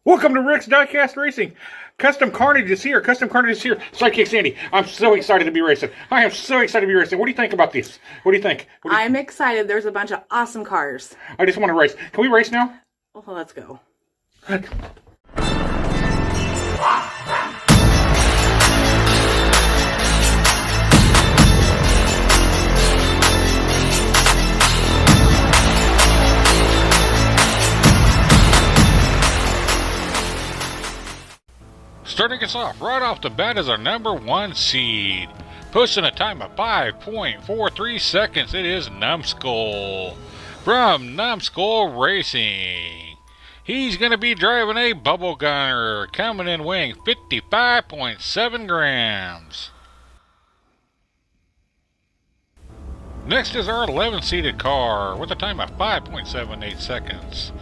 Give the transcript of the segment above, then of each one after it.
Welcome to Rick's Diecast Racing. Custom Carnage is here. Custom Carnage is here. Sidekick Sandy, I'm so excited to be racing. I am so excited to be racing. What do you think about this? What do you think? I'm excited. There's a bunch of awesome cars. I just want to race. Can we race now? Well, let's go. Starting us off right off the bat is our number 1 seed. Posting a time of 5.43 seconds, it is Numbskull. From Numbskull Racing. He's going to be driving a bubble gunner, coming in weighing 55.7 grams. Next is our 11-seated car with a time of 5.78 seconds.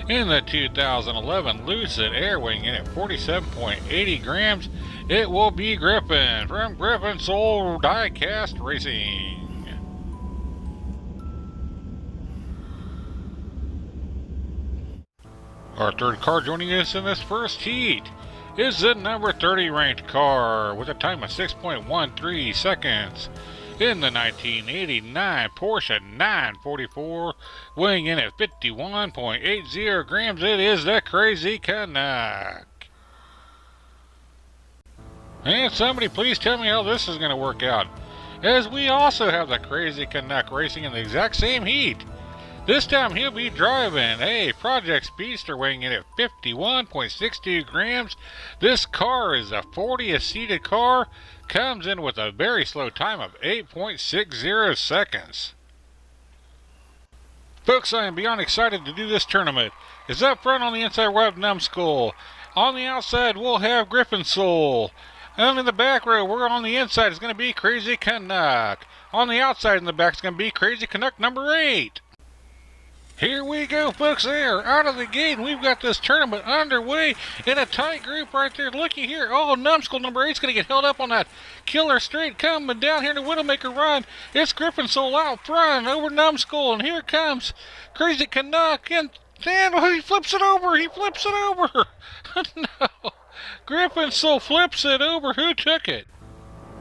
In the 2011 Lucid Air, weighing in at 47.80 grams, it will be Griffin from Griffin Soul Diecast Racing. Our third car joining us in this first heat is the number 30 ranked car with a time of 6.13 seconds. In the 1989 Porsche 944, weighing in at 51.80 grams, it is the Crazy Canuck. And somebody please tell me how this is going to work out, as we also have the Crazy Canuck racing in the exact same heat. This time he'll be driving a Project Speedster weighing in at 51.62 grams. This car is a 40th seated car, comes in with a very slow time of 8.60 seconds. Folks, I am beyond excited to do this tournament. Is up front on the inside we'll have Numbskull. On the outside we'll have Griffin Soul. And in the back row, we're on the inside, it's going to be Crazy Canuck. On the outside in the back, it's going to be Crazy Canuck number 8. Here we go, folks. There, out of the gate, we've got this tournament underway in a tight group right there. Looky here. Oh, Numbskull number 8 is going to get held up on that killer straight coming down here to Widowmaker run. It's Griffin Soul out front over Numbskull, and here comes Crazy Canuck, and then he flips it over. He flips it over. No, Griffin Soul flips it over. Who took it?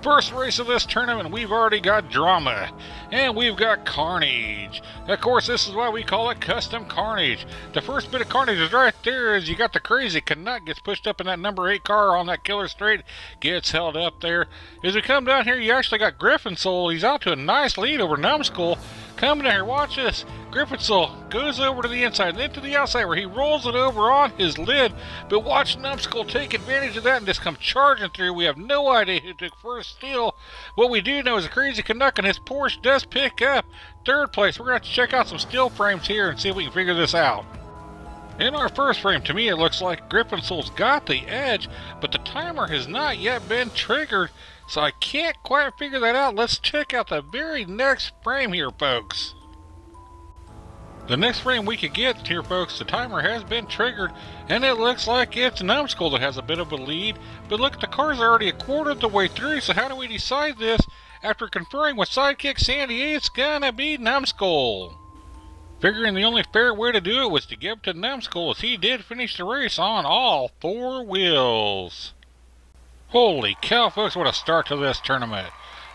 First race of this tournament, we've already got drama, and we've got carnage. Of course, this is why we call it Custom Carnage. The first bit of carnage is right there, as you got the Crazy Canuck gets pushed up in that number 8 car on that killer straight, gets held up there. As we come down here, you actually got Griffin Soul. He's out to a nice lead over Numbskull. Coming down here, watch this. Griffin Soul goes over to the inside and then to the outside where he rolls it over on his lid. But watch Numbskull take advantage of that and just come charging through. We have no idea who took first steal. What we do know is the Crazy Canuck and his Porsche does pick up third place. We're going to have to check out some still frames here and see if we can figure this out. In our first frame, to me, it looks like Griffin Soul's got the edge, but the timer has not yet been triggered, so I can't quite figure that out. Let's check out the very next frame here, folks. The next frame we could get here, folks, the timer has been triggered, and it looks like it's Numbskull that has a bit of a lead. But look, the car's already a quarter of the way through, so how do we decide this? After conferring with Sidekick Sandy, it's gonna be Numbskull. Figuring the only fair way to do it was to give to Numbskull, as he did finish the race on all 4 wheels. Holy cow, folks, what a start to this tournament.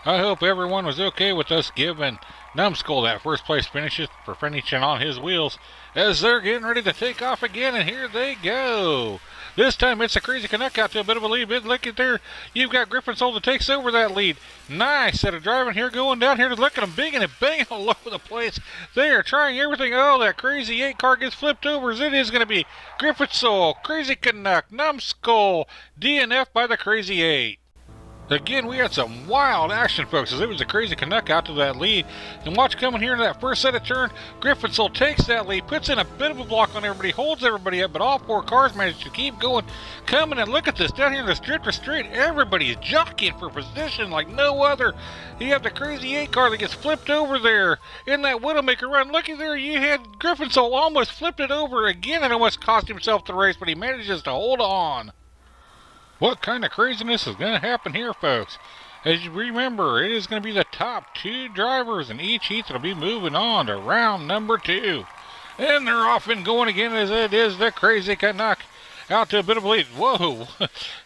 I hope everyone was okay with us giving Numbskull that first place finishes for finishing on his wheels, as they're getting ready to take off again, and here they go. This time it's a Crazy Canuck out to a bit of a lead. But look at there, you've got Griffin Soul that takes over that lead. Nice set of driving here, going down here. Look at them bigging and banging all over the place. They are trying everything. Oh, that Crazy 8 car gets flipped over, as it is going to be Griffin Soul, Crazy Canuck, Numbskull, DNF by the Crazy 8. Again, we had some wild action, folks, as it was a Crazy Canuck out to that lead. And watch coming here in that first set of turn, Griffin Soul takes that lead, puts in a bit of a block on everybody, holds everybody up, but all 4 cars managed to keep going, coming, and look at this, down here in the drifter straight, everybody is jockeying for position like no other. You have the Crazy 8 car that gets flipped over there in that Widowmaker run. Looky there, you had Griffin Soul almost flipped it over again and almost cost himself the race, but he manages to hold on. What kind of craziness is going to happen here, folks? As you remember, it is going to be the top 2 drivers in each heat that will be moving on to round number 2. And they're off and going again, as it is the Crazy Canuck out to a bit of a lead. Whoa,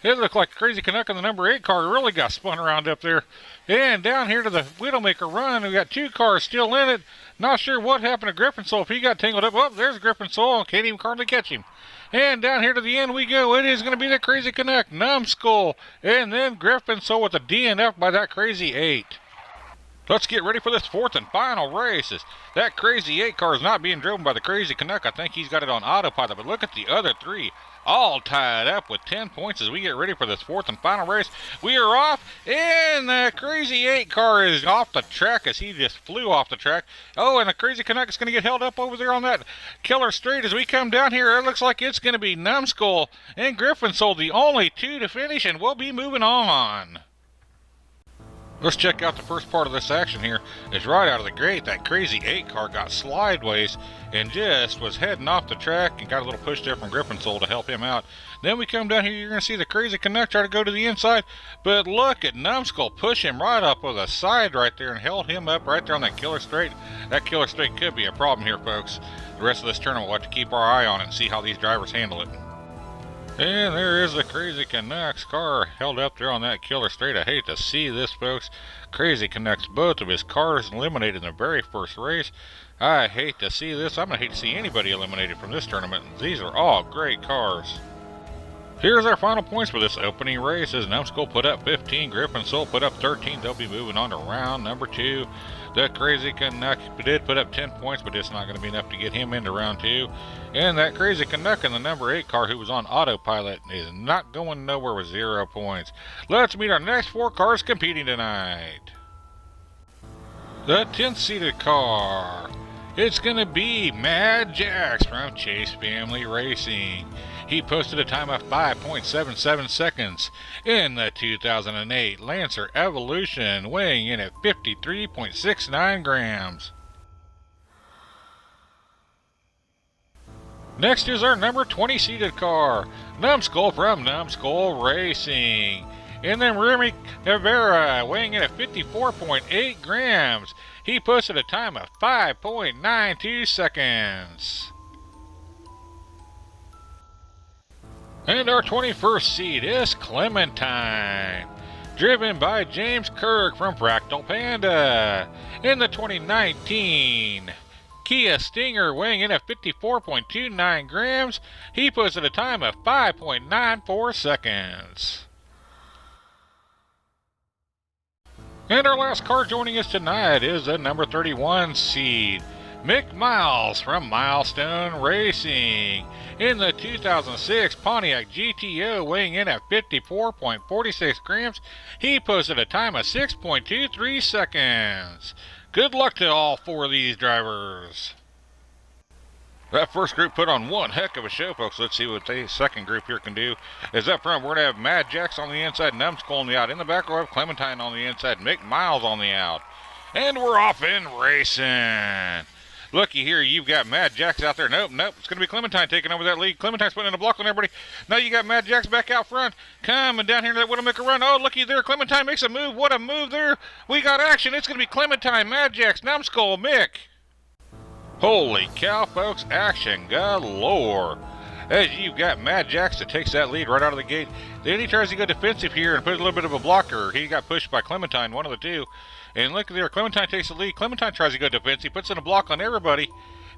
it looked like Crazy Canuck in the number 8 car really got spun around up there. And down here to the Widowmaker run, we got 2 cars still in it. Not sure what happened to Griffin Soul if he got tangled up. Oh, there's Griffin Soul. Can't even hardly catch him. And down here to the end we go. It is going to be the Crazy Canuck, Numbskull, and then Griffin Soul with a DNF by that Crazy 8. Let's get ready for this 4th and final race. That Crazy 8 car is not being driven by the Crazy Canuck. I think he's got it on autopilot, but look at the other 3. All tied up with 10 points as we get ready for this 4th and final race. We are off, and the Crazy 8 car is off the track as he just flew off the track. Oh, and the Crazy Canuck is going to get held up over there on that killer straight as we come down here. It looks like it's going to be Numbskull and Griffin Soul, the only 2 to finish, and we'll be moving on. Let's check out the first part of this action here. It's right out of the gate. That Crazy 8 car got slideways and just was heading off the track and got a little push there from Griffin Soul to help him out. Then we come down here, you're going to see the Crazy Canuck try to go to the inside, but look at Numbskull push him right up with a side right there and held him up right there on that killer straight. That killer straight could be a problem here, folks. The rest of this tournament, we'll have to keep our eye on it and see how these drivers handle it. And there is the Crazy Canuck's car held up there on that killer straight. I hate to see this, folks. Crazy Canuck's both of his cars eliminated in the very first race. I hate to see this. I'm going to hate to see anybody eliminated from this tournament. These are all great cars. Here's our final points for this opening race. As Numbskull put up 15, Griffin Soul put up 13. They'll be moving on to round number 2. The Crazy Canuck did put up 10 points, but it's not going to be enough to get him into round 2. And that Crazy Canuck in the number 8 car, who was on autopilot, is not going nowhere with 0 points. Let's meet our next 4 cars competing tonight. The 10th seated car. It's going to be Mad Jax from Chase Family Racing. He posted a time of 5.77 seconds in the 2008 Lancer Evolution, weighing in at 53.69 grams. Next is our number 20 seated car, Numbskull from Numbskull Racing. And then Remy Rivera, weighing in at 54.8 grams. He posted a time of 5.92 seconds. And our 21st seed is Clementine, driven by James Kirk from Fractal Panda. In the 2019 Kia Stinger, weighing in at 54.29 grams, he posted a time of 5.94 seconds. And our last car joining us tonight is the number 31 seed, Mick Miles from Milestone Racing. In the 2006 Pontiac GTO, weighing in at 54.46 grams, he posted a time of 6.23 seconds. Good luck to all 4 of these drivers. That first group put on one heck of a show, folks. Let's see what the second group here can do. As up front, we're going to have Mad Jax on the inside, Numbskull on the out. In the back, we'll have Clementine on the inside, Mick Miles on the out. And we're off in racing. Looky here, you've got Mad Jax out there. Nope, it's going to be Clementine taking over that lead. Clementine's putting in a block on everybody. Now you got Mad Jax back out front. Coming down here to that Widowmaker run. Oh, looky there, Clementine makes a move. What a move there. We got action. It's going to be Clementine, Mad Jax, Numbskull, Mick. Holy cow, folks, action galore. As you've got Mad Jax that takes that lead right out of the gate. Then he tries to go defensive here and put a little bit of a blocker. He got pushed by Clementine, one of the 2. And look there, Clementine takes the lead. Clementine tries to go defensive. He puts in a block on everybody.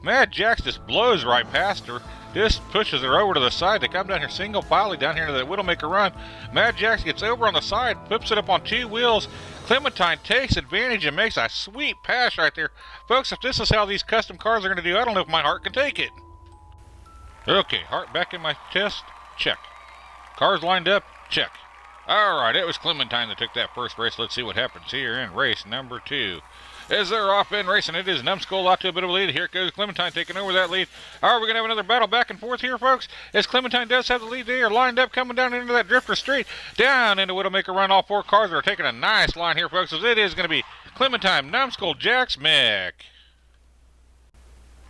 Mad Jax just blows right past her. Just pushes her over to the side. They come down here single file down here to the Widowmaker run. Mad Jax gets over on the side, flips it up on 2 wheels. Clementine takes advantage and makes a sweet pass right there. Folks, if this is how these custom cars are going to do, I don't know if my heart can take it. Okay, heart back in my chest, check. Cars lined up, check. Alright, it was Clementine that took that first race. Let's see what happens here in race number 2. As they're off in racing, it is Numbskull out to a bit of a lead. Here goes Clementine taking over that lead. Alright, we're going to have another battle back and forth here, folks. As Clementine does have the lead, they are lined up coming down into that drifter straight. Down into Widowmaker run. All 4 cars are taking a nice line here, folks, as it is going to be Clementine, Numbskull, Jax, Mick.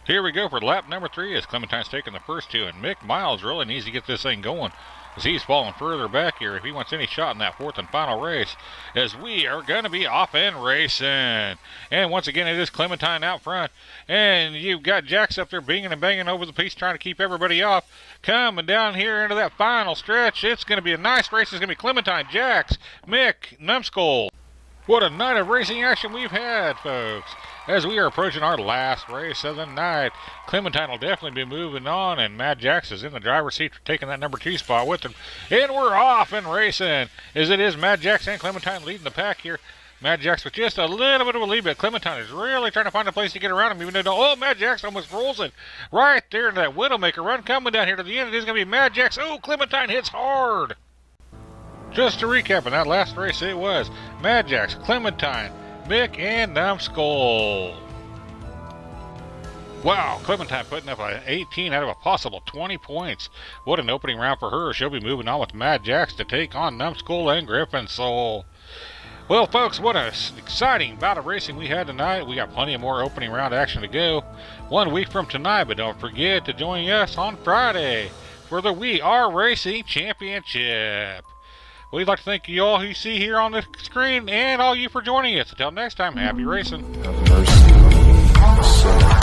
Here we go for lap number 3 as Clementine's taking the first 2, and Mick Miles really needs to get this thing going as he's falling further back here if he wants any shot in that 4th and final race, as we are going to be off and racing. And once again, it is Clementine out front, and you've got Jax up there binging and banging over the piece trying to keep everybody off. Coming down here into that final stretch, it's going to be a nice race. It's going to be Clementine, Jax, Mick, Numbskull. What a night of racing action we've had, folks. As we are approaching our last race of the night, Clementine will definitely be moving on, and Mad Jax is in the driver's seat for taking that number 2 spot with him. And we're off and racing, as it is Mad Jax and Clementine leading the pack here. Mad Jax with just a little bit of a lead, but Clementine is really trying to find a place to get around him, even though, oh, Mad Jax almost rolls it right there in that Widowmaker run. Coming down here to the end, it is going to be Mad Jax. Oh, Clementine hits hard. Just to recap, in that last race, it was Mad Jax, Clementine, Mick, and Numbskull. Wow, Clementine putting up an 18 out of a possible 20 points. What an opening round for her. She'll be moving on with Mad Jax to take on Numbskull and Griffin Soul. Well, folks, what an exciting bout of racing we had tonight. We got plenty of more opening round action to go 1 week from tonight, but don't forget to join us on Friday for the We Are Racing Championship. We'd like to thank you all who you see here on the screen and all you for joining us. Until next time, happy racing. Have mercy on me,